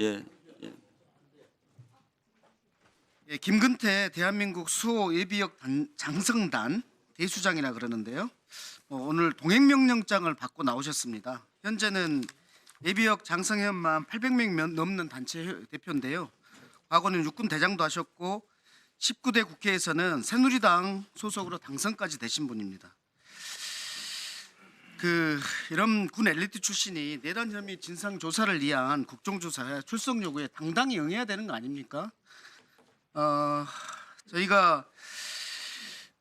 예, 예. 예, 김근태 대한민국 수호 예비역 장성단 대수장이라 그러는데요. 오늘 동행명령장을 받고 나오셨습니다. 현재는 예비역 장성현만 800명 넘는 단체 대표인데요. 과거는 육군 대장도 하셨고 19대 국회에서는 새누리당 소속으로 당선까지 되신 분입니다. 이런 군 엘리트 출신이 내란 혐의 진상 조사를 위한 국정조사에 출석 요구에 당당히 응해야 되는 거 아닙니까? 저희가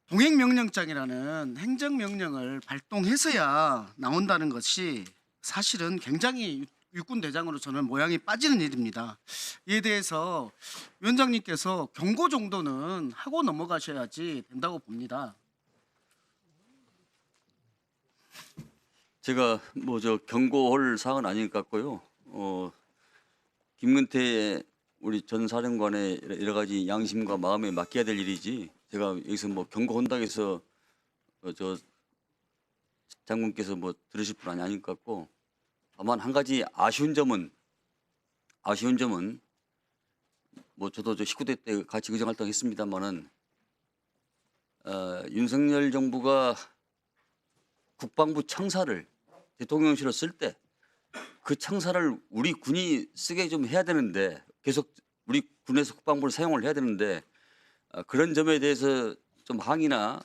동행명령장이라는 행정명령을 발동해서야 나온다는 것이 사실은 굉장히 육군 대장으로 저는 모양이 빠지는 일입니다. 이에 대해서 위원장님께서 경고 정도는 하고 넘어가셔야지 된다고 봅니다. 제가 경고할 사항은 아닌 것 같고요. 김근태 우리 전 사령관의 여러 가지 양심과 마음에 맡겨야 될 일이지. 제가 여기서 경고한다고 해서 저 장군께서 들으실 분 아닌 것 같고, 다만 한 가지 아쉬운 점은 저도 19대 때 같이 의정활동했습니다만은 윤석열 정부가 국방부 청사를 대통령실로 쓸 때 그 청사를 우리 군이 쓰게 좀 해야 되는데, 계속 우리 군에서 국방부를 사용을 해야 되는데 그런 점에 대해서 좀 항의나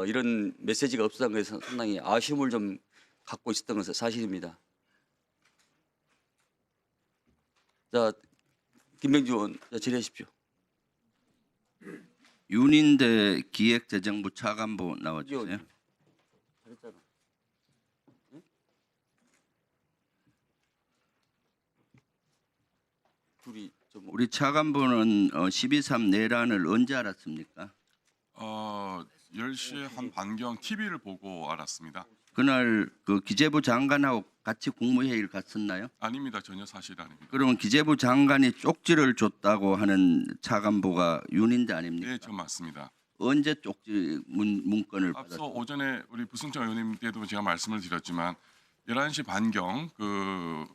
이런 메시지가 없었던 것에서 상당히 아쉬움을 좀 갖고 있었던 것은 사실입니다. 자, 김병주 의원 질의하십시오. 윤인대 기획재정부 차관보 나와주세요. 잘했잖아. 응? 둘이 좀 우리 차관보는 12.3 내란을 언제 알았습니까? 10시 한 반경 TV를 보고 알았습니다. 그날 그 기재부 장관하고 같이 국무회의를 갔었나요? 아닙니다. 전혀 사실 아닙니다. 그러면 기재부 장관이 쪽지를 줬다고 하는 차관보가 윤인대 아닙니까? 네, 저 맞습니다. 언제 쪽지 문건을 앞서 받았어요? 오전에 우리 부승철 의원님 때도 제가 말씀을 드렸지만 11시 반경 그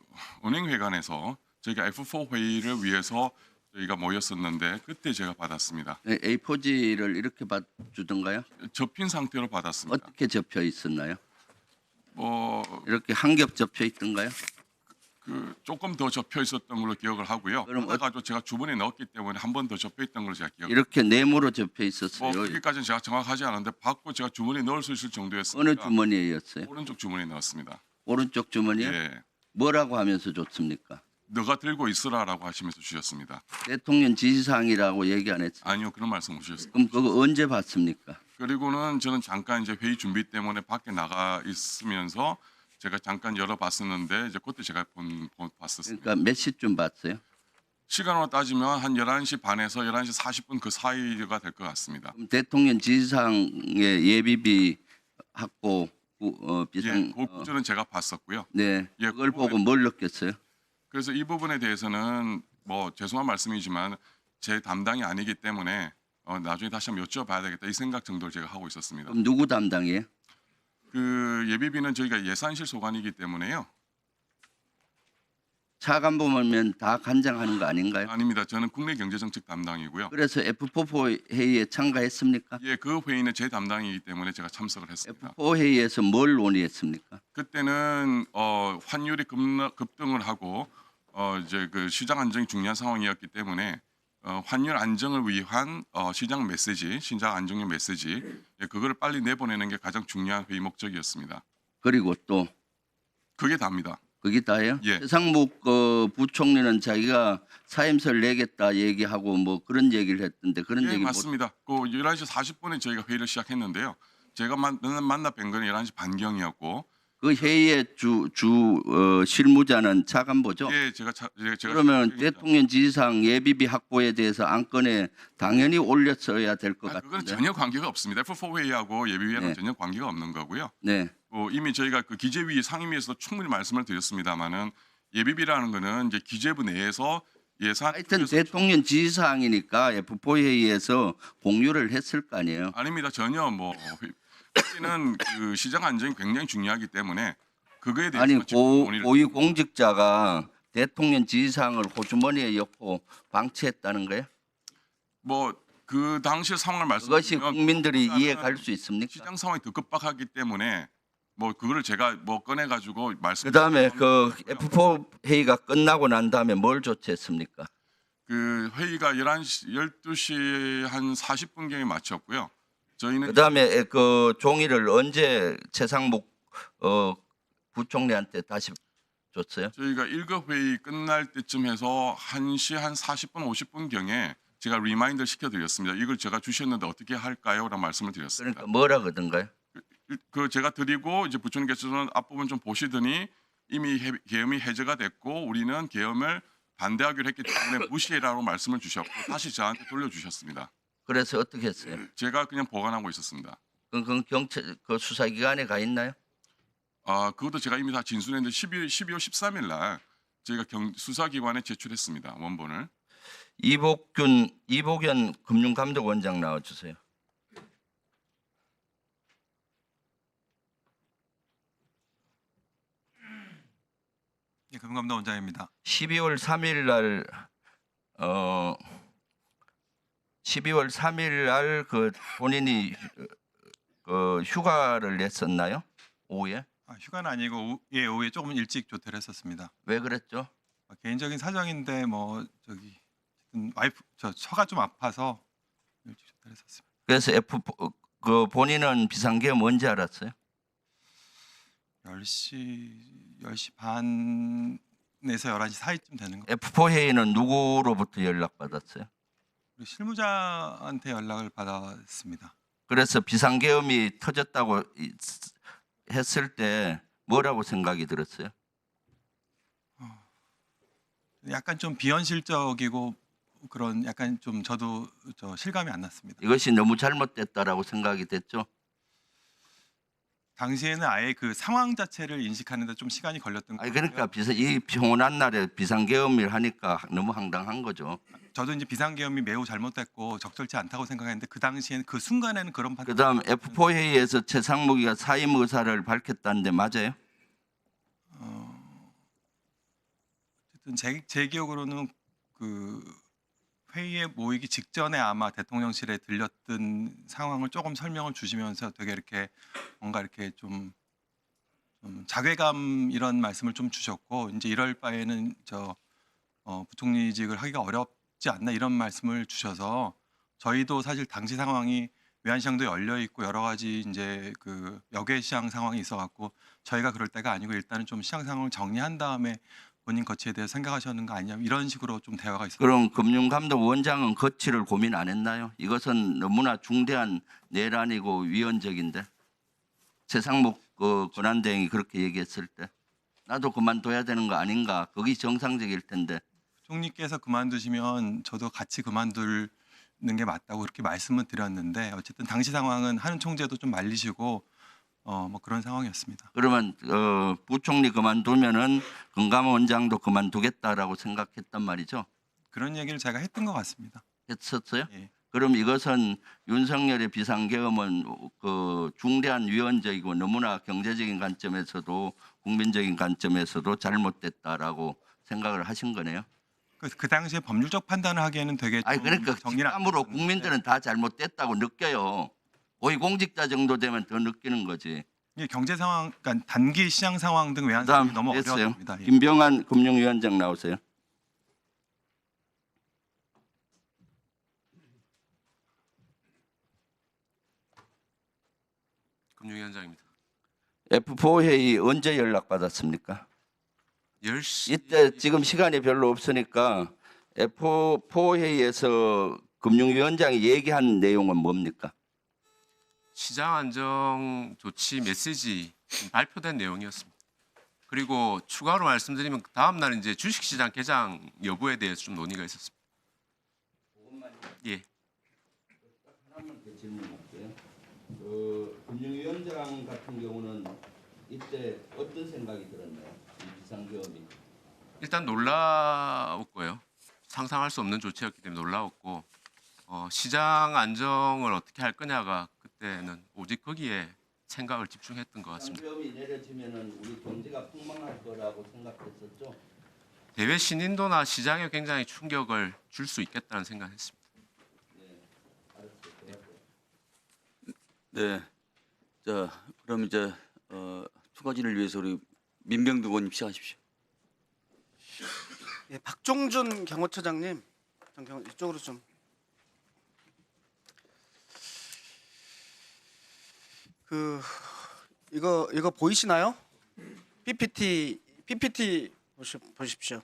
은행회관에서 저희가 F4 회의를 위해서 저희가 모였었는데 그때 제가 받았습니다. A4지를 이렇게 주던가요? 접힌 상태로 받았습니다. 어떻게 접혀 있었나요? 뭐 이렇게 한 겹 접혀 있던가요? 그 조금 더 접혀 있었던 걸로 기억을 하고요. 그럼 받아가지고 제가 주머니에 넣었기 때문에 한 번 더 접혀 있던 걸로 제가 기억. 이렇게 네모로 접혀 있었어요. 그기까지는 제가 정확하지 않은데 받고 제가 주머니에 넣을 수 있을 정도였습니다. 어느 주머니였어요? 오른쪽 주머니에 넣었습니다. 오른쪽 주머니요? 예, 뭐라고 하면서 줬습니까? 너가 들고 있으라라고 하시면서 주셨습니다. 대통령 지시사항이라고 얘기 안 했어요. 아니요, 그런 말씀 못 주셨습니다. 그럼 그거 언제 받습니까? 그리고는 저는 잠깐 이제 회의 준비 때문에 밖에 나가 있으면서 제가 잠깐 열어봤었는데 이제 그때 제가 봤었습니다. 그러니까 몇 시쯤 받어요? 시간으로 따지면 한 11시 반에서 11시 40분 그 사이가 될 것 같습니다. 그럼 대통령 지시사항의 예비비 확보 비상 그 부분은 제가 봤었고요. 네 예, 그걸 그 보고 뭘 느꼈어요? 그래서 이 부분에 대해서는 뭐 죄송한 말씀이지만 제 담당이 아니기 때문에 나중에 다시 한번 여쭤봐야 되겠다 이 생각 정도를 제가 하고 있었습니다. 그럼 누구 담당이에요? 그 예비비는 저희가 예산실 소관이기 때문에요. 차관보면 다 간장하는 거 아닌가요? 아닙니다. 저는 국내경제정책 담당이고요. 그래서 F4 회의에 참가했습니까? 예, 그 회의는 제 담당이기 때문에 제가 참석을 했습니다. F4 회의에서 뭘 논의했습니까? 그때는 환율이 급등을 하고 이제 그 시장 안정이 중요한 상황이었기 때문에 환율 안정을 위한 시장 메시지, 시장 안정의 메시지, 그거를 빨리 내보내는 게 가장 중요한 회의 목적이었습니다. 그리고 또 그게 답니다. 그게 다예요? 예. 최상목 부총리는 자기가 사임설 내겠다 얘기하고 뭐 그런 얘기를 했던데 그런 예, 얘기 맞습니다. 그 11시 40분에 저희가 회의를 시작했는데요. 제가 만나 뵌 거는 11시 반경이었고, 그 회의의 주 실무자는 차관보죠. 예, 제가 그러면 제가 대통령 지시사항 예비비 확보에 대해서 안건에 당연히 올렸어야 될 것 그건 같은데. 전혀 관계가 없습니다. F4 회의하고 예비회의는 네. 전혀 관계가 없는 거고요. 네. 이미 저희가 그 기재위 상임위에서도 충분히 말씀을 드렸습니다만은 예비비라는 거는 이제 기재부 내에서 예산 하여튼 대통령 지시사항이니까 F4 회의에서 공유를 했을 거 아니에요. 아닙니다. 전혀 그때는 그 시장 안정이 굉장히 중요하기 때문에 그거에 대해서 아니 고위 공직자가 대통령 지시사항을 호주머니에 넣고 방치했다는 거예요? 뭐 그 당시 상황을 그것이 말씀드리면 국민들이 그거보다는 이해갈 수 있습니까? 시장 상황이 더 급박하기 때문에 뭐 그거를 제가 뭐 꺼내 가지고 말씀. 그다음에 그 F4 회의가 끝나고 난 다음에 뭘 조치했습니까? 그 회의가 12시 한 40분경에 마쳤고요. 저희는 그다음에 그 종이를 언제 최상목 부총리한테 다시 줬어요? 저희가 1급 회의 끝날 때쯤 해서 1시 한 40분 50분경에 제가 리마인드를 시켜드렸습니다. 이걸 제가 주셨는데 어떻게 할까요? 라는 말씀을 드렸습니다. 그러니까 뭐라 그러던가요? 그 제가 드리고 이제 부총리께서는 앞부분 좀 보시더니 이미 계엄이 해제가 됐고 우리는 계엄을 반대하기로 했기 때문에 무시해라고 말씀을 주셨고 다시 저한테 돌려주셨습니다. 그래서 어떻게 했어요? 제가 그냥 보관하고 있었습니다. 그 경찰 그 수사기관에 가 있나요? 아 그것도 제가 이미 다 진술했는데 12월 13일 날 저희가 수사기관에 제출했습니다. 원본을. 이복연 금융감독원장 나와주세요. 예, 금감독원장입니다. 12월 3일 날 12월 3일 날 그 본인이 그 휴가를 냈었나요? 오후에? 휴가는 아니고 오후에 조금 일찍 조퇴를 했었습니다. 왜 그랬죠? 개인적인 사정인데 뭐 저기 와이프 처가 좀 아파서 일찍 조퇴를 했었습니다. 그래서 그 본인은 비상계엄 언제 알았어요? 10시 반에서 11시 사이쯤 되는 거. F4 회의는 누구로부터 연락받았어요? 우리 실무자한테 연락을 받았습니다. 그래서 비상계엄이 터졌다고 했을 때 뭐라고 생각이 들었어요? 약간 좀 비현실적이고 그런 약간 좀 저도 실감이 안 났습니다. 이것이 너무 잘못됐다라고 생각이 됐죠. 당시에는 아예 그 상황 자체를 인식하는데 좀 시간이 걸렸던 아니 거예요. 그러니까 이 평온한 날에 비상계엄을 하니까 너무 황당한 거죠. 저도 이제 비상계엄이 매우 잘못됐고 적절치 않다고 생각했는데 그 당시에는 그 순간에는 그런 판단. 그다음 F4 회의에서 최상목이가 사임 의사를 밝혔다는데 맞아요? 어쨌든 제 기억으로는 그 회의에 모이기 직전에 아마 대통령실에 들렸던 상황을 조금 설명을 주시면서 되게 이렇게 뭔가 이렇게 좀 자괴감 이런 말씀을 좀 주셨고 이제 이럴 바에는 부총리직을 하기가 어렵지 않나 이런 말씀을 주셔서 저희도 사실 당시 상황이 외환시장도 열려 있고 여러 가지 이제 그 역외 시장 상황이 있어갖고 저희가 그럴 때가 아니고 일단은 좀 시장 상황을 정리한 다음에 본인 거치에 대해 생각하셨는 거 아니냐 이런 식으로 좀 대화가 있었습니다. 그럼 금융감독원장은 거치를 고민 안 했나요? 이것은 너무나 중대한 내란이고 위헌적인데 최상목 그 권한대행이 그렇게 얘기했을 때 나도 그만둬야 되는 거 아닌가? 그게 정상적일 텐데. 총리께서 그만두시면 저도 같이 그만두는 게 맞다고 그렇게 말씀을 드렸는데 어쨌든 당시 상황은 한은 총재도 좀 말리시고 뭐 그런 상황이었습니다. 그러면 부총리 그만두면은 금감원장도 그만두겠다라고 생각했단 말이죠. 그런 얘기를 제가 했던 것 같습니다. 했었어요? 예. 그럼 이것은 윤석열의 비상계엄은 그 중대한 위헌적이고 너무나 경제적인 관점에서도 국민적인 관점에서도 잘못됐다라고 생각을 하신 거네요. 그 당시에 법률적 판단을 하기에는 되게 아니 좀 그러니까 정리를 안 직감으로 했었는데 국민들은 다 잘못됐다고 느껴요. 고위공직자 정도 되면 더 느끼는 거지. 이게 경제 상황, 그러니까 단기 시장 상황 등 외환 그다음 상황이 너무 됐어요. 어려웠습니다. 예. 김병환 금융위원장 나오세요. 금융위원장입니다. F4 회의 언제 연락 받았습니까? 10시 이때 지금 시간이 별로 없으니까 F4 회의에서 금융위원장이 얘기한 내용은 뭡니까? 시장 안정 조치 메시지 발표된 내용이었습니다. 그리고 추가로 말씀드리면 다음 날 이제 주식시장 개장 여부에 대해서 좀 논의가 있었습니다. 예. 하나만 더 질문할게요. 금융위원장 같은 경우는 이때 어떤 생각이 들었나요? 이 비상계엄이. 일단 놀라웠고요. 상상할 수 없는 조치였기 때문에 놀라웠고 시장 안정을 어떻게 할 거냐가 그때는 오직 거기에 생각을 집중했던 것 같습니다. 비상계엄이 내려지면은 우리 경제가 폭망할 거라고 생각했었죠. 대외 신인도나 시장에 굉장히 충격을 줄 수 있겠다는 생각했습니다. 네. 자, 그럼 이제 추가 질의를 위해서 우리 민병두 의원님 시작하십시오. 예, 박종준 경호처장님, 이쪽으로 좀. 이거 보이시나요? PPT 보십시오.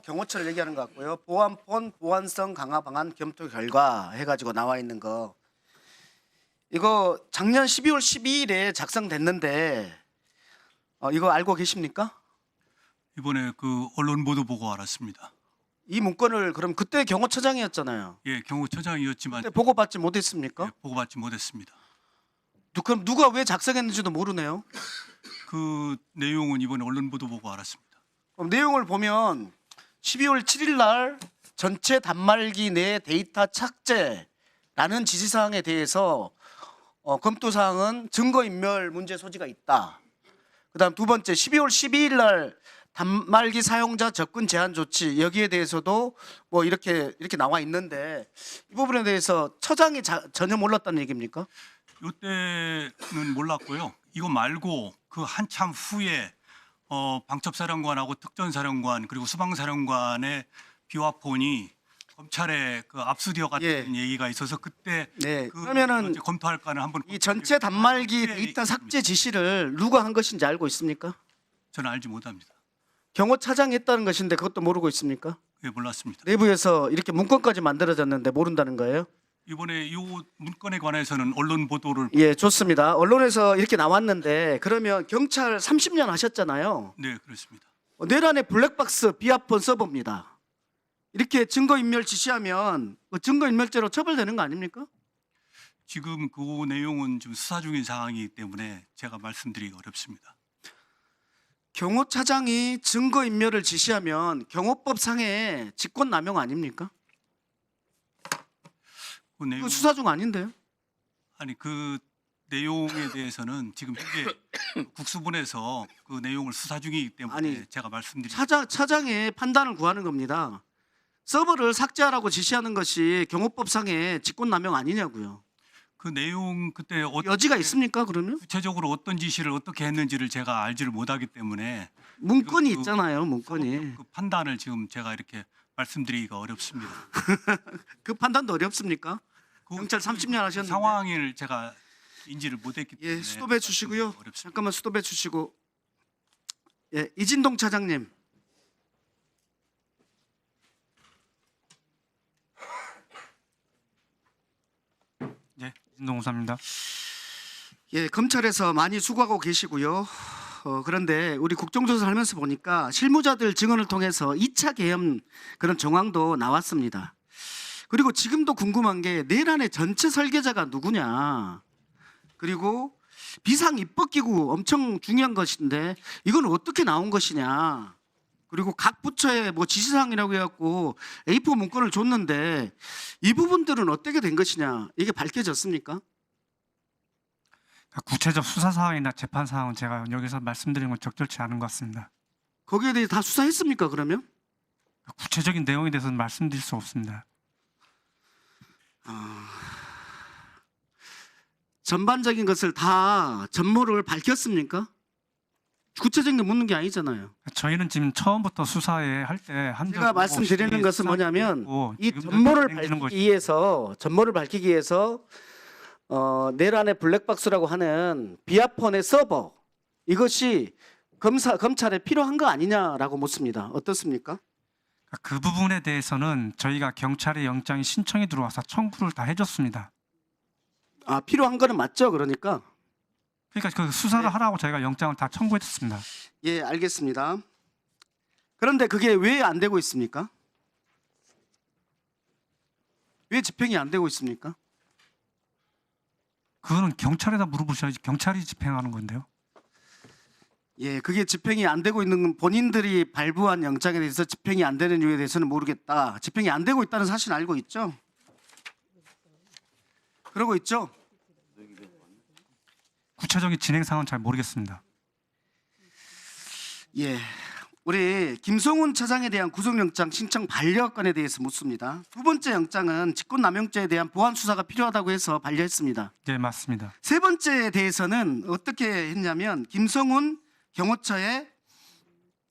경호처를 얘기하는 것 같고요. 보안폰 보안성 강화 방안 검토 결과 해가지고 나와 있는 거. 이거 작년 12월 12일에 작성됐는데 이거 알고 계십니까? 이번에 그 언론 보도 보고 알았습니다. 이 문건을 그럼 그때 경호처장이었잖아요. 예, 경호처장이었지만 그때 보고받지 못했습니까? 예, 보고받지 못했습니다. 그럼 누가 왜 작성했는지도 모르네요. 그 내용은 이번에 언론 보도 보고 알았습니다. 그럼 내용을 보면 12월 7일 날 전체 단말기 내 데이터 착제라는 지시사항에 대해서 검토 사항은 증거인멸 문제 소지가 있다. 그다음 두 번째 12월 12일 날 단말기 사용자 접근 제한 조치 여기에 대해서도 뭐 이렇게 나와 있는데 이 부분에 대해서 처장이 전혀 몰랐다는 얘기입니까? 이때는 몰랐고요. 이거 말고 그 한참 후에 방첩사령관하고 특전사령관 그리고 수방사령관의 비화폰이 검찰에 그 압수되어 갔다는 얘기가 있어서 그때 네. 그 그러면은 이제 검토할까는 한번 이 전체 단말기 데이터 삭제 지시를 누가 한 것인지 알고 있습니까? 저는 알지 못합니다. 경호차장이 했다는 것인데 그것도 모르고 있습니까? 예, 몰랐습니다. 내부에서 이렇게 문건까지 만들어졌는데 모른다는 거예요? 이번에 이 문건에 관해서는 언론 보도를 예, 좋습니다. 언론에서 이렇게 나왔는데 그러면 경찰 30년 하셨잖아요. 네, 그렇습니다. 내란의 블랙박스 비아폰 서버입니다. 이렇게 증거인멸 지시하면 증거인멸죄로 처벌되는 거 아닙니까? 지금 그 내용은 좀 수사 중인 상황이기 때문에 제가 말씀드리기 어렵습니다. 경호차장이 증거인멸을 지시하면 경호법상의 직권남용 아닙니까? 그 내용 그 수사 중 아닌데요? 아니 그 내용에 대해서는 지금 현재 국수본에서 그 내용을 수사 중이기 때문에 아니, 제가 말씀드리 차장의 판단을 구하는 겁니다. 서버를 삭제하라고 지시하는 것이 경호법상의 직권남용 아니냐고요. 그 내용 그때 여지가 있습니까 그러면? 구체적으로 어떤 지시를 어떻게 했는지를 제가 알지를 못하기 때문에 문건이 그- 있잖아요, 문건이. 그 판단을 지금 제가 이렇게 말씀드리기가 어렵습니다. 그 판단도 어렵습니까? 그 경찰 30년 하셨는데. 상황을 제가 인지를 못했기 때문에 예, 수도배 주시고요. 말씀드리기가 어렵습니다. 잠깐만 수도배 주시고. 예, 이진동 차장님. 네, 이진동사입니다. 예, 검찰에서 많이 수고하고 계시고요. 그런데 우리 국정조사 하면서 보니까 실무자들 증언을 통해서 2차 계엄 그런 정황도 나왔습니다. 그리고 지금도 궁금한 게 내란의 전체 설계자가 누구냐. 그리고 비상 입법기구 엄청 중요한 것인데 이건 어떻게 나온 것이냐. 그리고 각 부처에 뭐 지시사항이라고 해갖고 A4 문건을 줬는데 이 부분들은 어떻게 된 것이냐. 이게 밝혀졌습니까? 구체적 수사 사항이나 재판 사항은 제가 여기서 말씀드리는 건 적절치 않은 것 같습니다. 거기에 대해 다 수사했습니까 그러면? 구체적인 내용에 대해서는 말씀드릴 수 없습니다. 전반적인 것을 다 전모를 밝혔습니까? 구체적인 게 묻는 게 아니잖아요. 저희는 지금 처음부터 수사에 할 때 제가 말씀드리는 것은 뭐냐면 이 전모를 밝히기 위해서 내란의 블랙박스라고 하는 비아폰의 서버 이것이 검찰에 필요한 거 아니냐라고 묻습니다. 어떻습니까? 그 부분에 대해서는 저희가 경찰의 영장이 신청이 들어와서 청구를 다 해줬습니다. 아, 필요한 거는 맞죠, 그러니까? 그러니까 그 수사를 하라고 저희가 영장을 다 청구했습니다. 예, 알겠습니다. 그런데 그게 왜 안 되고 있습니까? 왜 집행이 안 되고 있습니까? 그거는 경찰에다 물어보셔야지. 경찰이 집행하는 건데요. 예, 그게 집행이 안 되고 있는 건 본인들이 발부한 영장에 대해서 집행이 안 되는 이유에 대해서는 모르겠다. 집행이 안 되고 있다는 사실 알고 있죠? 그러고 있죠? 구체적인 진행 상황은 잘 모르겠습니다. 예, 우리 김성훈 차장에 대한 구속영장 신청 반려건에 대해서 묻습니다. 두 번째 영장은 직권남용죄에 대한 보완 수사가 필요하다고 해서 반려했습니다. 네, 맞습니다. 세 번째에 대해서는 어떻게 했냐면 김성훈 경호처에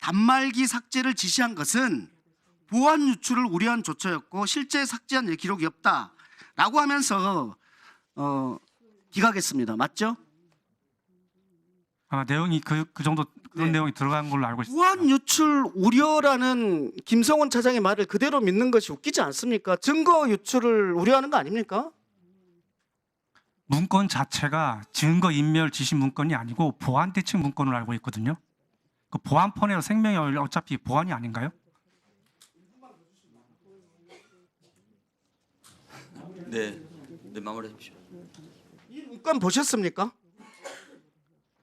단말기 삭제를 지시한 것은 보안 유출을 우려한 조처였고 실제 삭제한 기록이 없다라고 하면서 기각했습니다. 맞죠? 아마 내용이 그 정도 그런 네. 내용이 들어간 걸로 알고 있습니다. 보안 유출 우려라는 김성훈 차장의 말을 그대로 믿는 것이 웃기지 않습니까? 증거 유출을 우려하는 거 아닙니까? 문건 자체가 증거 인멸 지시 문건이 아니고 보안 대책 문건으로 알고 있거든요. 그 보안폰에 생명이 어차피 보안이 아닌가요? 네, 네 마무리하십시오. 이 문건 보셨습니까?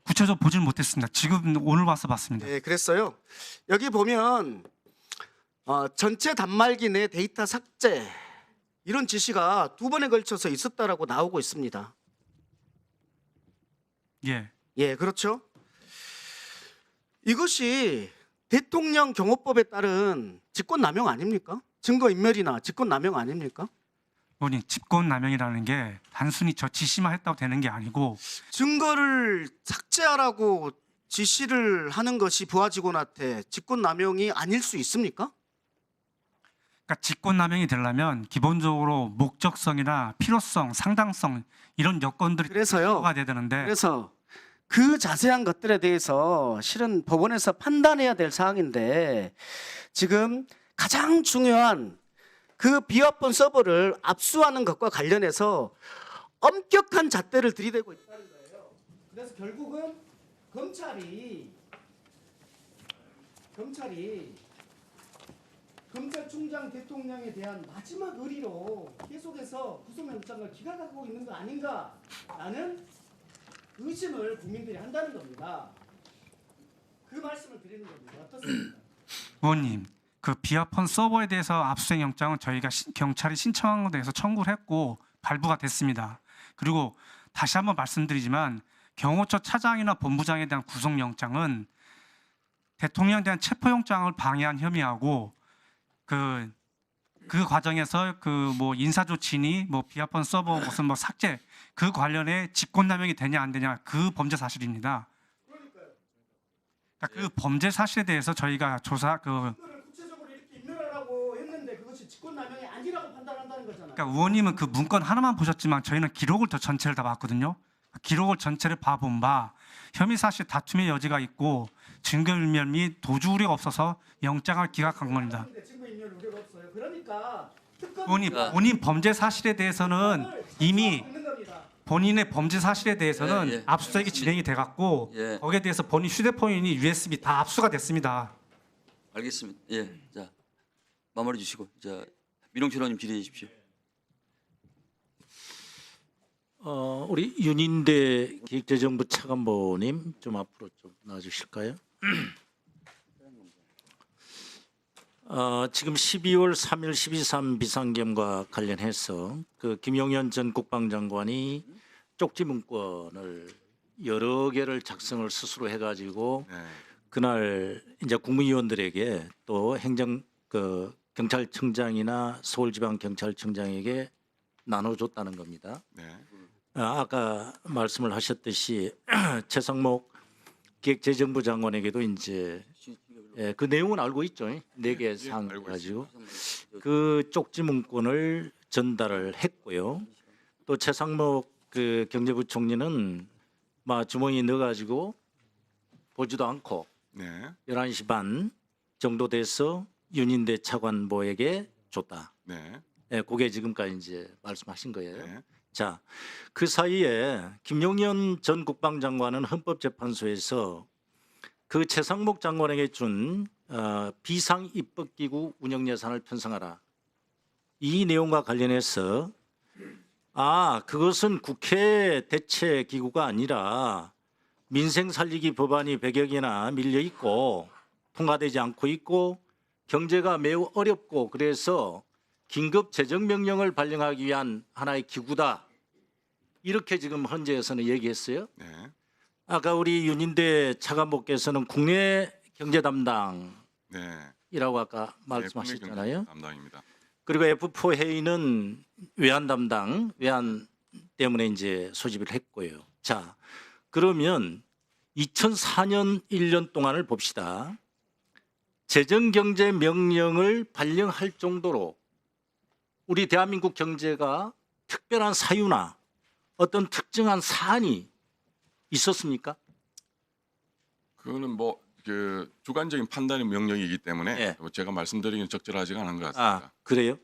구체적으로 보질 못했습니다. 지금 오늘 와서 봤습니다. 네, 그랬어요. 여기 보면 전체 단말기 내 데이터 삭제 이런 지시가 두 번에 걸쳐서 있었다라고 나오고 있습니다. 예, 예, 그렇죠. 이것이 대통령 경호법에 따른 직권남용 아닙니까? 증거인멸이나 직권남용 아닙니까? 의원님 직권남용이라는 게 단순히 저 지시만 했다고 되는 게 아니고 증거를 삭제하라고 지시를 하는 것이 부하 직원한테 직권남용이 아닐 수 있습니까? 그러니까 직권남용이 되려면 기본적으로 목적성이나 필요성, 상당성 이런 여건들이 그래서요. 가 돼야 되는데 그래서 그 자세한 것들에 대해서 실은 법원에서 판단해야 될 사항인데 지금 가장 중요한 그 비화폰 서버를 압수하는 것과 관련해서 엄격한 잣대를 들이대고 있다는 거예요. 그래서 결국은 검찰이 검찰총장 대통령에 대한 마지막 의리로 계속해서 구속영장을 기각하고 있는 거 아닌가라는 의심을 국민들이 한다는 겁니다. 그 말씀을 드리는 겁니다. 어떻습니까? 의원님 그 비화폰 서버에 대해서 압수수색 영장은 저희가 경찰이 신청한 것에 대해서 청구를 했고 발부가 됐습니다. 그리고 다시 한번 말씀드리지만 경호처 차장이나 본부장에 대한 구속영장은 대통령에 대한 체포영장을 방해한 혐의하고 그 과정에서 그 뭐 인사조치니 뭐 비화폰 서버 무슨 뭐 삭제 그 관련해 직권남용이 되냐 안 되냐 그 범죄 사실입니다. 그러니까 그 범죄 사실에 대해서 저희가 조사 구체적으로 이렇게 인멸하라고 했는데 그것이 직권남용이 아니라고 판단한다는 거잖아요. 그러니까 의원님은 그 문건 하나만 보셨지만 저희는 기록을 더 전체를 다 봤거든요. 기록을 전체를 봐본 바 혐의 사실 다툼의 여지가 있고 증거인멸 및 도주 우려가 없어서 영장을 기각한 겁니다. 증거인멸 우려가 없어요. 그러니까 의원님 본인 범죄 사실에 대해서는 이미 본인의 범죄 사실에 대해서는 예. 압수수색이 진행이 돼갖고 예. 거기에 대해서 본인 휴대폰이니 USB 다 압수가 됐습니다. 알겠습니다. 예, 자 마무리 주시고 자 민홍철 의원님 질의해 주십시오. 우리 윤인대 기획재정부 차관보님 좀 앞으로 좀 나와주실까요? 지금 12월 3일 12.3 비상겸과 관련해서 그 김용현 전 국방장관이 쪽지 문건을 여러 개를 작성을 스스로 해가지고 네. 그날 이제 국무위원들에게 또 경찰청장이나 서울지방경찰청장에게 나눠줬다는 겁니다. 네. 아까 말씀을 하셨듯이 최상목 기획재정부 장관에게도 이제 그 내용은 알고 있죠. 4개 사항 알고 가지고 그 쪽지 문건을 전달을 했고요. 또 최상목 그 경제부총리는 막 주머니에 넣어가지고 보지도 않고 네. 11시 반 정도 돼서 윤인대 차관보에게 줬다. 네. 그게 지금까지 이제 말씀하신 거예요. 네. 자, 그 사이에 김용현 전 국방장관은 헌법재판소에서 그 최상목 장관에게 준 비상 입법기구 운영 예산을 편성하라. 이 내용과 관련해서 그것은 국회 대체 기구가 아니라 민생 살리기 법안이 100여 개나 밀려 있고 통과되지 않고 있고 경제가 매우 어렵고 그래서 긴급 재정 명령을 발령하기 위한 하나의 기구다. 이렇게 지금 헌재에서는 얘기했어요. 네. 아까 우리 윤인대 차관보께서는 국내 경제 담당 네. 아까 말씀하셨잖아요. 담당입니다. 그리고 F4 회의는 외환 담당, 외환 때문에 이제 소집을 했고요. 자, 그러면 2004년 1년 동안을 봅시다. 재정경제 명령을 발령할 정도로 우리 대한민국 경제가 특별한 사유나 어떤 특정한 사안이 있었습니까? 그거는 뭐 그 주관적인 판단의 명령이기 때문에 예. 제가 말씀드리기는 적절하지가 않은 것 같습니다. 아, 그래요?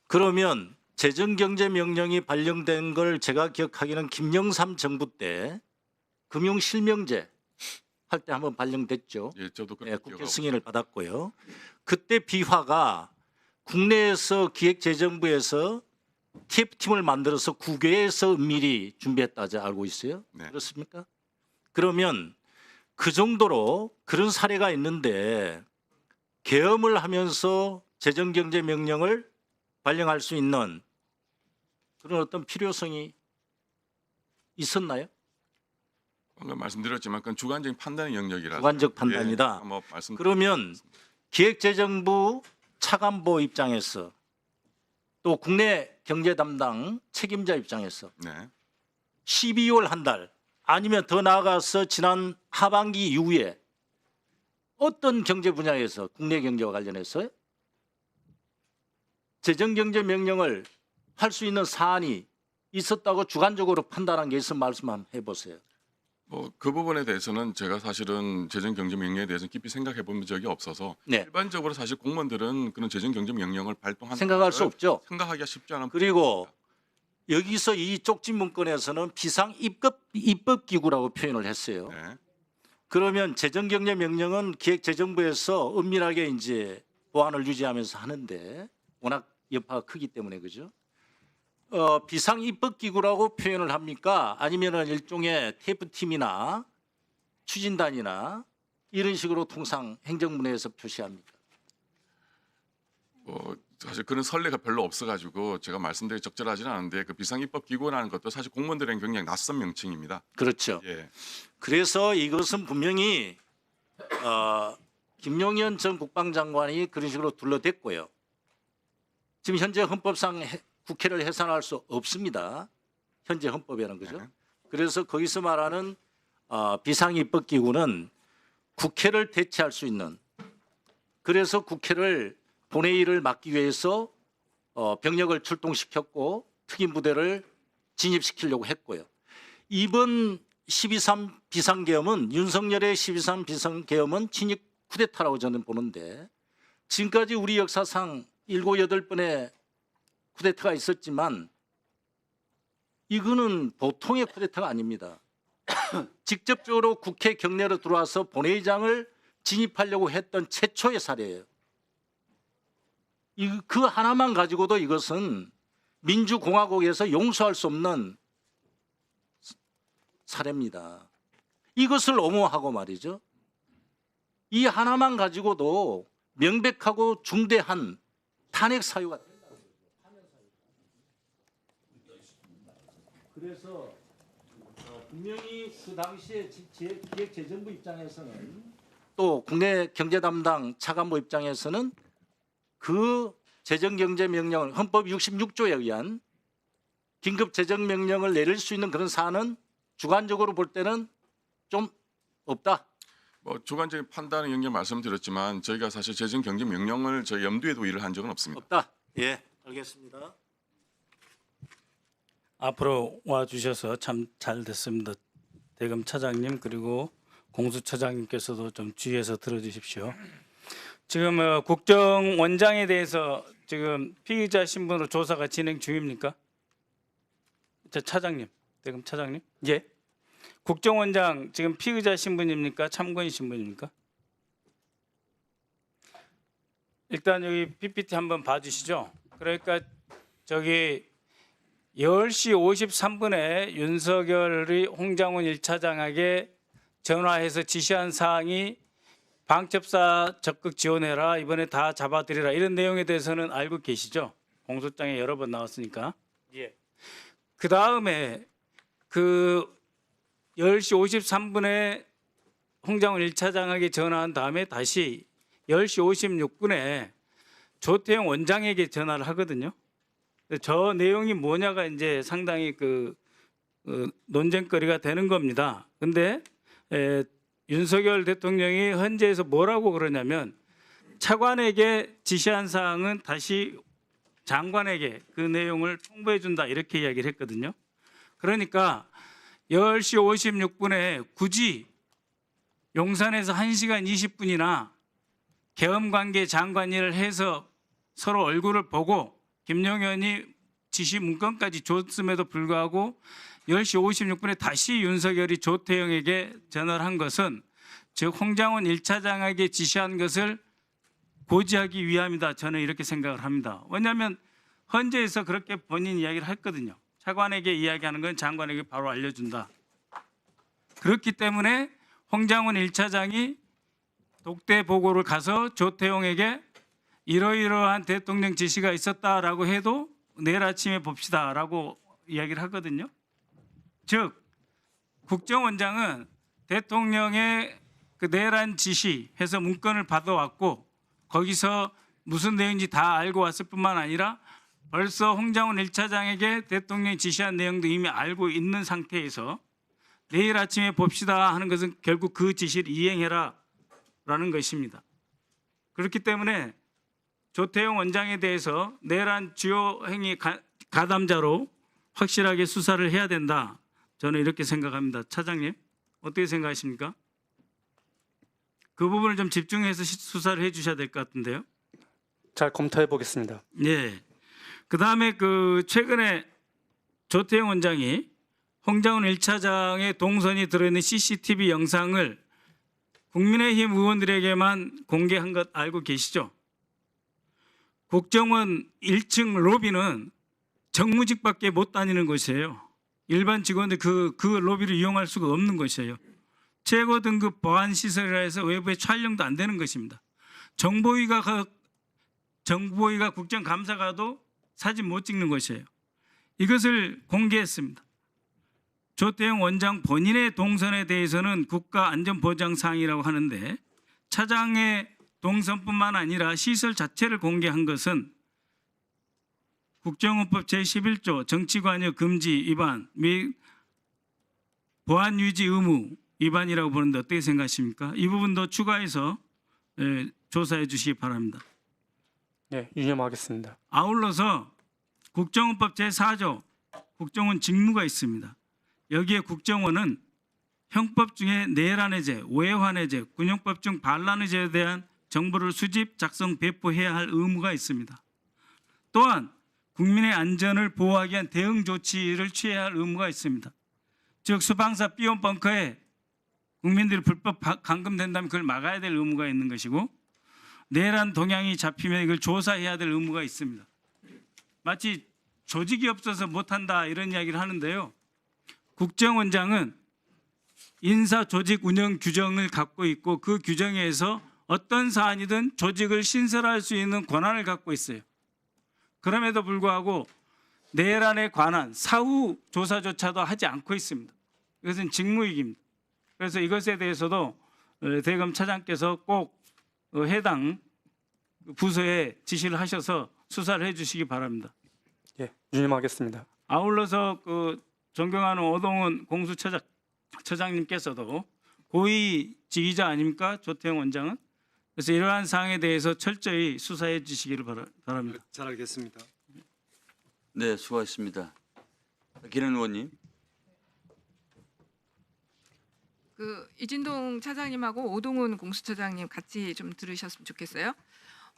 그러면 재정경제명령이 발령된 걸 제가 기억하기는 김영삼 정부 때 금융실명제 할 때 한번 발령됐죠. 예, 저도 그렇게 예, 국회 기억하고 승인을 받았고요. 그때 비화가 국내에서 기획재정부에서 TF팀을 만들어서 국외에서 미리 준비했다지 알고 있어요. 네. 그렇습니까? 그러면 그 정도로 그런 사례가 있는데 계엄을 하면서 재정경제명령을 발령할 수 있는 그런 어떤 필요성이 있었나요? 방금 말씀드렸지만 그건 주관적인 판단의 영역이라서 주관적 판단이다. 예, 뭐 말씀 그러면 기획재정부 차관보 입장에서 또 국내 경제 담당 책임자 입장에서 네. 12월 한 달 아니면 더 나아가서 지난 하반기 이후에 어떤 경제 분야에서 국내 경제와 관련해서 재정경제 명령을 할 수 있는 사안이 있었다고 주관적으로 판단한 게 있으면 말씀 한번 해보세요. 뭐 그 부분에 대해서는 제가 사실은 재정경제명령에 대해서 깊이 생각해 본 적이 없어서 네. 일반적으로 사실 공무원들은 그런 재정경제명령을 발동하는 생각할 수 것을 없죠. 생각하기가 쉽지 않은 그리고 여기서 이 쪽지 문건에서는 비상 입법 기구라고 표현을 했어요. 네. 그러면 재정경제 명령은 기획재정부에서 은밀하게 이제 보안을 유지하면서 하는데 워낙 여파가 크기 때문에 그죠? 비상 입법 기구라고 표현을 합니까? 아니면은 일종의 테이프 팀이나 추진단이나 이런 식으로 통상 행정문에서 표시합니까? 뭐 사실 그런 선례가 별로 없어가지고 제가 말씀드리기 적절하지는 않은데 그 비상입법기구라는 것도 사실 공무원들에게 굉장히 낯선 명칭입니다. 그렇죠. 예. 그래서 이것은 분명히 김용현 전 국방장관이 그런 식으로 둘러댔고요. 지금 현재 헌법상 국회를 해산할 수 없습니다. 현재 헌법에는 그죠? 네. 그래서 거기서 말하는 비상입법기구는 국회를 대체할 수 있는 그래서 국회를 본회의를 막기 위해서 병력을 출동시켰고 특임 부대를 진입시키려고 했고요. 이번 12.3 비상계엄은 윤석열의 12.3 비상계엄은 진입 쿠데타라고 저는 보는데 지금까지 우리 역사상 7, 8번의 쿠데타가 있었지만 이거는 보통의 쿠데타가 아닙니다. 직접적으로 국회 경내로 들어와서 본회의장을 진입하려고 했던 최초의 사례예요. 그 하나만 가지고도 이것은 민주공화국에서 용서할 수 없는 사례입니다. 이것을 옹호하고 말이죠. 이 하나만 가지고도 명백하고 중대한 탄핵 사유가 된다고. 그래서 분명히 그 당시에 기획재정부 입장에서는 또 국내 경제 담당 차관보 입장에서는 그 재정경제명령을 헌법 66조에 의한 긴급재정명령을 내릴 수 있는 그런 사안은 주관적으로 볼 때는 좀 없다. 뭐 주관적인 판단의 영역 말씀드렸지만 저희가 사실 재정경제명령을 저희 염두에 두고 일을 한 적은 없습니다. 없다. 예, 알겠습니다. 앞으로 와 주셔서 참 잘 됐습니다. 대검 차장님 그리고 공수처장님께서도 좀 주의해서 들어주십시오. 지금 국정원장에 대해서 지금 피의자 신분으로 조사가 진행 중입니까? 차장님, 대검 차장님. 예. 국정원장 지금 피의자 신분입니까? 참고인 신분입니까? 일단 여기 PPT 한번 봐주시죠. 그러니까 저기 10시 53분에 윤석열이 홍장훈 1차장에게 전화해서 지시한 사항이 방첩사 적극 지원해라, 이번에 다 잡아들이라, 이런 내용에 대해서는 알고 계시죠? 공소장에 여러 번 나왔으니까. 예. 그 다음에 그 10시 53분에 홍장훈 1차장에게 전화한 다음에 다시 10시 56분에 조태용 원장에게 전화를 하거든요. 저 내용이 뭐냐가 이제 상당히 논쟁거리가 되는 겁니다. 근데 윤석열 대통령이 헌재에서 뭐라고 그러냐면 차관에게 지시한 사항은 다시 장관에게 그 내용을 통보해 준다 이렇게 이야기를 했거든요. 그러니까 10시 56분에 굳이 용산에서 1시간 20분이나 계엄관계 장관일을 해서 서로 얼굴을 보고 김용현이 지시 문건까지 줬음에도 불구하고 10시 56분에 다시 윤석열이 조태용에게 전화를 한 것은 즉 홍장원 1차장에게 지시한 것을 고지하기 위함이다. 저는 이렇게 생각을 합니다. 왜냐하면 헌재에서 그렇게 본인 이야기를 했거든요. 차관에게 이야기하는 건 장관에게 바로 알려준다. 그렇기 때문에 홍장원 1차장이 독대 보고를 가서 조태용에게 이러이러한 대통령 지시가 있었다라고 해도 내일 아침에 봅시다라고 이야기를 하거든요. 즉 국정원장은 대통령의 그 내란 지시해서 문건을 받아왔고 거기서 무슨 내용인지 다 알고 왔을 뿐만 아니라 벌써 홍장원 1차장에게 대통령이 지시한 내용도 이미 알고 있는 상태에서 내일 아침에 봅시다 하는 것은 결국 그 지시를 이행해라 라는 것입니다. 그렇기 때문에 조태용 원장에 대해서 내란 주요 행위 가담자로 확실하게 수사를 해야 된다. 저는 이렇게 생각합니다. 차장님 어떻게 생각하십니까? 그 부분을 좀 집중해서 수사를 해주셔야 될 것 같은데요. 잘 검토해 보겠습니다. 네. 그 다음에 최근에 조태용 원장이 홍장원 1차장의 동선이 들어있는 CCTV 영상을 국민의힘 의원들에게만 공개한 것 알고 계시죠? 국정원 1층 로비는 정무직밖에 못 다니는 곳이에요. 일반 직원들 그 로비를 이용할 수가 없는 것이에요. 최고 등급 보안 시설이라 해서 외부에 촬영도 안 되는 것입니다. 정보위가 국정감사가도 사진 못 찍는 것이에요. 이것을 공개했습니다. 조태용 원장 본인의 동선에 대해서는 국가안전보장사항이라고 하는데 차장의 동선뿐만 아니라 시설 자체를 공개한 것은 국정원법 제11조 정치관여 금지 위반 및 보안 유지 의무 위반이라고 보는데 어떻게 생각하십니까? 이 부분도 추가해서 조사해 주시기 바랍니다. 네, 유념하겠습니다. 아울러서 국정원법 제4조 국정원 직무가 있습니다. 여기에 국정원은 형법 중에 내란의 죄, 외환의 죄, 군용법 중 반란의 죄에 대한 정보를 수집, 작성, 배포해야 할 의무가 있습니다. 또한 국민의 안전을 보호하기 위한 대응 조치를 취해야 할 의무가 있습니다. 즉 수방사 B원 벙커에 국민들이 불법 감금된다면 그걸 막아야 될 의무가 있는 것이고 내란 동향이 잡히면 이걸 조사해야 될 의무가 있습니다. 마치 조직이 없어서 못한다 이런 이야기를 하는데요. 국정원장은 인사 조직 운영 규정을 갖고 있고 그 규정에서 어떤 사안이든 조직을 신설할 수 있는 권한을 갖고 있어요. 그럼에도 불구하고 내란에 관한 사후 조사조차도 하지 않고 있습니다. 이것은 직무유기입니다. 그래서 이것에 대해서도 대검 차장께서 꼭 해당 부서에 지시를 하셔서 수사를 해주시기 바랍니다. 예, 유념하겠습니다. 아울러서 존경하는 오동훈 공수처장님께서도 고위 지휘자 아닙니까? 조태용 원장은. 그래서 이러한 사항에 대해서 철저히 수사해 주시기를 바랍니다. 잘 알겠습니다. 네, 수고하셨습니다. 기란 의원님. 이진동 차장님하고 오동훈 공수처장님 같이 좀 들으셨으면 좋겠어요.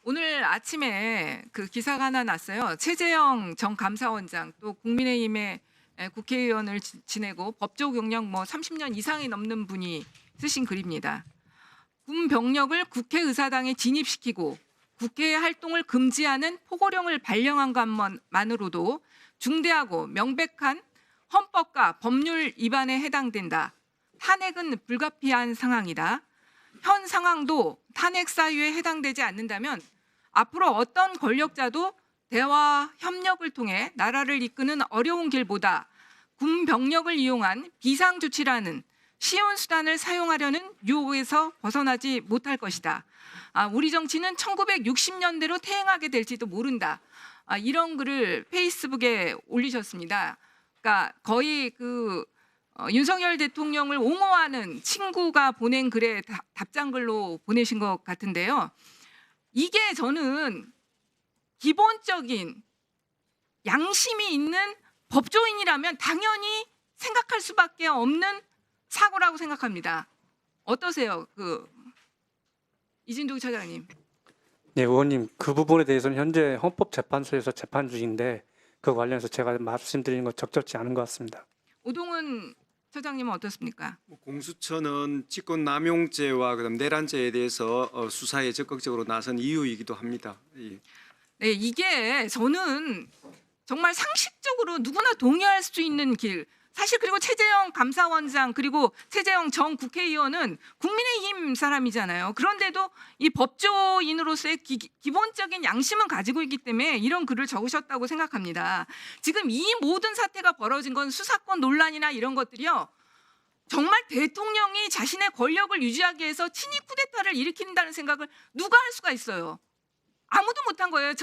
오늘 아침에 기사가 하나 났어요. 최재형 전 감사원장 또 국민의힘의 국회의원을 지내고 법조 경력 30년 이상이 넘는 분이 쓰신 글입니다. 군 병력을 국회의사당에 진입시키고 국회의 활동을 금지하는 포고령을 발령한 것만으로도 중대하고 명백한 헌법과 법률 위반에 해당된다. 탄핵은 불가피한 상황이다. 현 상황도 탄핵 사유에 해당되지 않는다면 앞으로 어떤 권력자도 대화 협력을 통해 나라를 이끄는 어려운 길보다 군 병력을 이용한 비상조치라는 쉬운 수단을 사용하려는 유혹에서 벗어나지 못할 것이다. 우리 정치는 1960년대로 퇴행하게 될지도 모른다. 이런 글을 페이스북에 올리셨습니다. 그러니까 거의 윤석열 대통령을 옹호하는 친구가 보낸 글에 답장글로 보내신 것 같은데요. 이게 저는 기본적인 양심이 있는 법조인이라면 당연히 생각할 수밖에 없는 사고라고 생각합니다. 어떠세요, 이진동 차장님? 네, 의원님 그 부분에 대해서는 현재 헌법재판소에서 재판 중인데 그 관련해서 제가 말씀드리는 건 적절치 않은 것 같습니다. 오동훈 처장님은 어떻습니까? 공수처는 직권남용죄와 그다음 내란죄에 대해서 수사에 적극적으로 나선 이유이기도 합니다. 네, 이게 저는 정말 상식적으로 누구나 동의할 수 있는 길. 사실 그리고 최재형 감사원장 그리고 최재형 전 국회의원은 국민의힘 사람이잖아요. 그런데도 이 법조인으로서의 기본적인 양심은 가지고 있기 때문에 이런 글을 적으셨다고 생각합니다. 지금 이 모든 사태가 벌어진 건 수사권 논란이나 이런 것들이요. 정말 대통령이 자신의 권력을 유지하기 위해서 친위 쿠데타를 일으킨다는 생각을 누가 할 수가 있어요. 아무도 못한 거예요.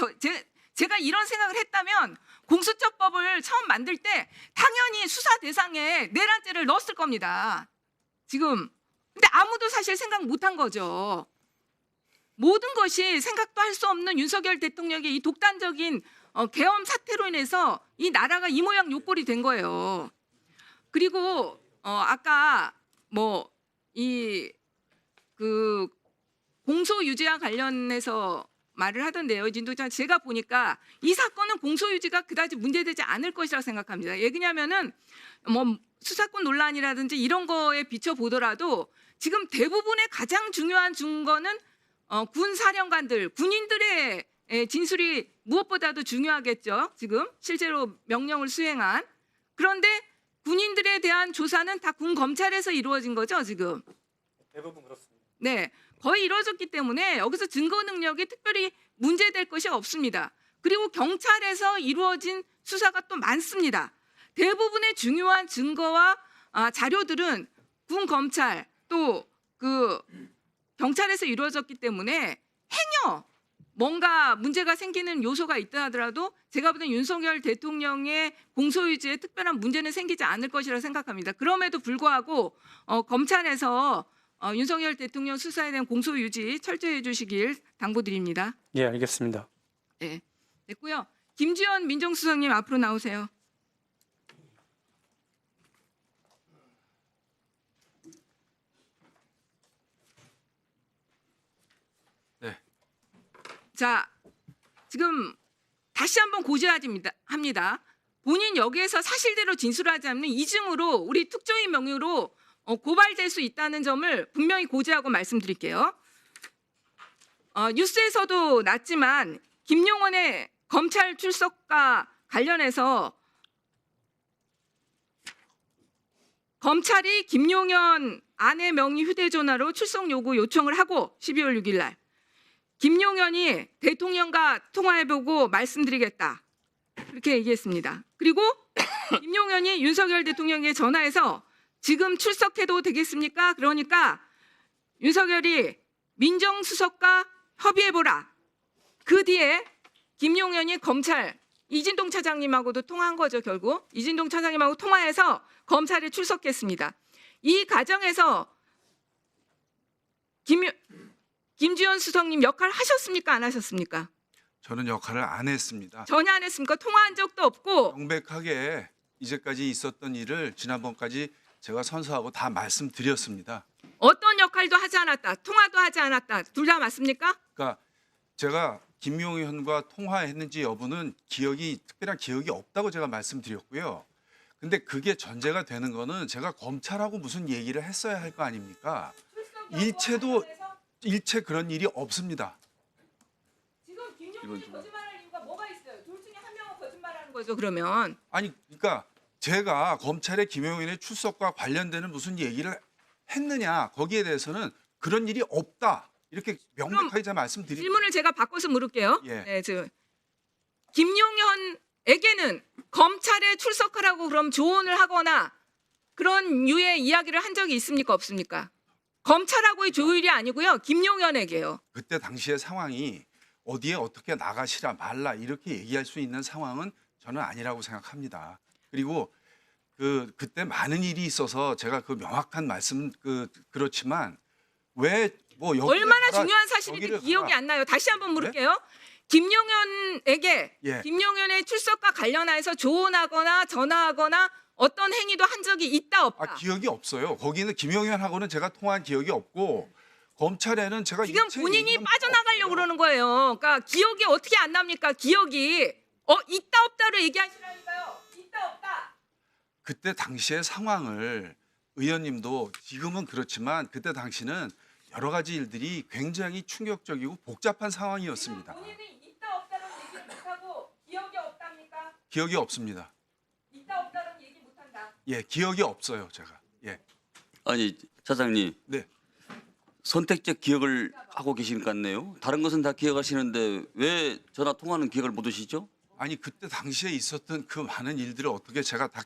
제가 이런 생각을 했다면 공수처법을 처음 만들 때 당연히 수사 대상에 내란죄를 넣었을 겁니다. 지금 근데 아무도 사실 생각 못한 거죠. 모든 것이 생각도 할 수 없는 윤석열 대통령의 이 독단적인 계엄 사태로 인해서 이 나라가 이 모양 요 꼴이 된 거예요. 그리고 아까 공소유지와 관련해서 말을 하던데요. 진도장 제가 보니까 이 사건은 공소유지가 그다지 문제되지 않을 것이라고 생각합니다. 왜냐하면은 수사권 논란이라든지 이런 거에 비춰 보더라도 지금 대부분의 가장 중요한 증거는 군 사령관들, 군인들의 진술이 무엇보다도 중요하겠죠. 지금 실제로 명령을 수행한. 그런데 군인들에 대한 조사는 다 군 검찰에서 이루어진 거죠. 지금. 대부분 그렇습니다. 네. 거의 이루어졌기 때문에 여기서 증거 능력이 특별히 문제될 것이 없습니다. 그리고 경찰에서 이루어진 수사가 또 많습니다. 대부분의 중요한 증거와 자료들은 군 검찰 또 경찰에서 이루어졌기 때문에 행여 뭔가 문제가 생기는 요소가 있다 하더라도 제가 보기엔 윤석열 대통령의 공소유지에 특별한 문제는 생기지 않을 것이라 생각합니다. 그럼에도 불구하고 검찰에서 윤석열 대통령 수사에 대한 공소유지 철저히 해주시길 당부드립니다. 예, 알겠습니다. 네, 됐고요. 김주현 민정수석님 앞으로 나오세요. 네. 자, 지금 다시 한번 고지합니다. 본인 여기에서 사실대로 진술하지 않는 이증으로 우리 특조위 명의로 고발될 수 있다는 점을 분명히 고지하고 말씀드릴게요. 뉴스에서도 났지만 김용원의 검찰 출석과 관련해서 검찰이 김용현 아내 명의 휴대전화로 출석 요구 요청을 하고 12월 6일 날 김용현이 대통령과 통화해보고 말씀드리겠다. 그렇게 얘기했습니다. 그리고 김용현이 윤석열 대통령에게 전화해서 지금 출석해도 되겠습니까? 그러니까 윤석열이 민정수석과 협의해보라. 그 뒤에 김용현이 검찰 이진동 차장님하고도 통화한 거죠. 결국 이진동 차장님하고 통화해서 검찰에 출석했습니다. 이 과정에서 김주현 수석님 역할 하셨습니까? 안 하셨습니까? 저는 역할을 안 했습니다. 전혀 안 했습니까? 통화한 적도 없고. 명백하게 이제까지 있었던 일을 지난번까지 제가 선서하고 다 말씀드렸습니다. 어떤 역할도 하지 않았다. 통화도 하지 않았다. 둘 다 맞습니까? 그러니까 제가 김용현과 통화했는지 여부는 특별한 기억이 없다고 제가 말씀드렸고요. 근데 그게 전제가 되는 거는 제가 검찰하고 무슨 얘기를 했어야 할 거 아닙니까? 일체 그런 일이 없습니다. 지금 김용현이 거짓말할 이유가 뭐가 있어요? 둘 중에 한 명은 거짓말하는 거죠. 그러면 아니 그러니까 제가 검찰의 김용현의 출석과 관련되는 무슨 얘기를 했느냐 거기에 대해서는 그런 일이 없다 이렇게 명백하게 제가 말씀드립니다. 질문을 제가 바꿔서 물을게요. 예. 네, 김용현에게는 검찰에 출석하라고 그럼 조언을 하거나 그런 유의 이야기를 한 적이 있습니까? 없습니까? 검찰하고의 조율이 아니고요. 김용현에게요. 그때 당시의 상황이 어디에 어떻게 나가시라 말라 이렇게 얘기할 수 있는 상황은 저는 아니라고 생각합니다. 그리고 그때 많은 일이 있어서 제가 그 명확한 말씀 그렇지만 왜 뭐 얼마나 중요한 사실인지 기억이 안 나요. 다시 한번 물을게요. 김용현에게 예. 김용현의 출석과 관련해서 조언하거나 전화하거나 어떤 행위도 한 적이 있다 없다. 기억이 없어요. 거기는 김용현하고는 제가 통화한 기억이 없고 검찰에는 제가 지금 일체 본인이 얘기한 빠져나가려고 그러는 거예요. 그러니까 기억이 어떻게 안 납니까? 기억이 있다 없다로 얘기하시라니까요. 있다 없다. 그때 당시의 상황을 의원님도 지금은 그렇지만 그때 당시는 여러 가지 일들이 굉장히 충격적이고 복잡한 상황이었습니다. 본인이 있다 없다는 얘기를 못하고 기억이 없답니까? 기억이 없습니다. 있다 없다는 얘기 못한다. 예, 기억이 없어요, 제가. 예. 아니 차장님 네. 선택적 기억을 하고 계신 것 같네요. 다른 것은 다 기억하시는데 왜 전화 통화는 기억을 못 하시죠? 아니 그때 당시에 있었던 그 많은 일들을 어떻게 제가 다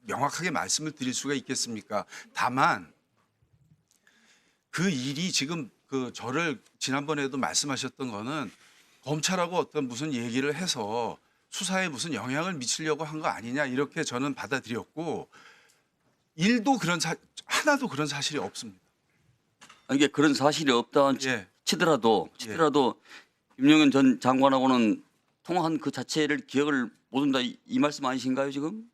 명확하게 말씀을 드릴 수가 있겠습니까? 다만 그 일이 지금 저를 지난번에도 말씀하셨던 거는 검찰하고 어떤 무슨 얘기를 해서 수사에 무슨 영향을 미치려고 한 거 아니냐 이렇게 저는 받아들였고 일도 하나도 그런 사실이 없습니다. 아니, 이게 그런 사실이 없다 예. 치더라도 김용현 전 장관하고는 통화한 그 자체를 기억을 못한다 이 말씀 아니신가요 지금?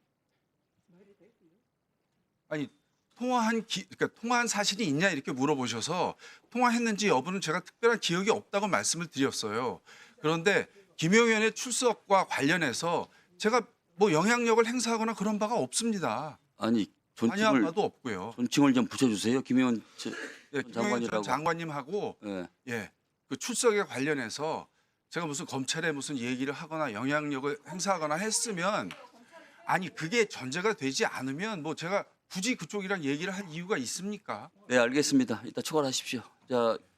아니 그러니까 통화한 사실이 있냐 이렇게 물어보셔서 통화했는지 여부는 제가 특별한 기억이 없다고 말씀을 드렸어요. 그런데 김용현의 출석과 관련해서 제가 뭐 영향력을 행사하거나 그런 바가 없습니다. 아니 관여한 바도 없고요. 존칭을 좀 붙여주세요. 김용현 예, 김용현 장관이라고. 전 장관님하고 예. 그 출석에 관련해서 제가 무슨 검찰에 무슨 얘기를 하거나 영향력을 행사하거나 했으면 아니 그게 전제가 되지 않으면 뭐 제가 굳이 그쪽이랑 얘기를 할 이유가 있습니까? 네 알겠습니다. 이따 초과하십시오. 자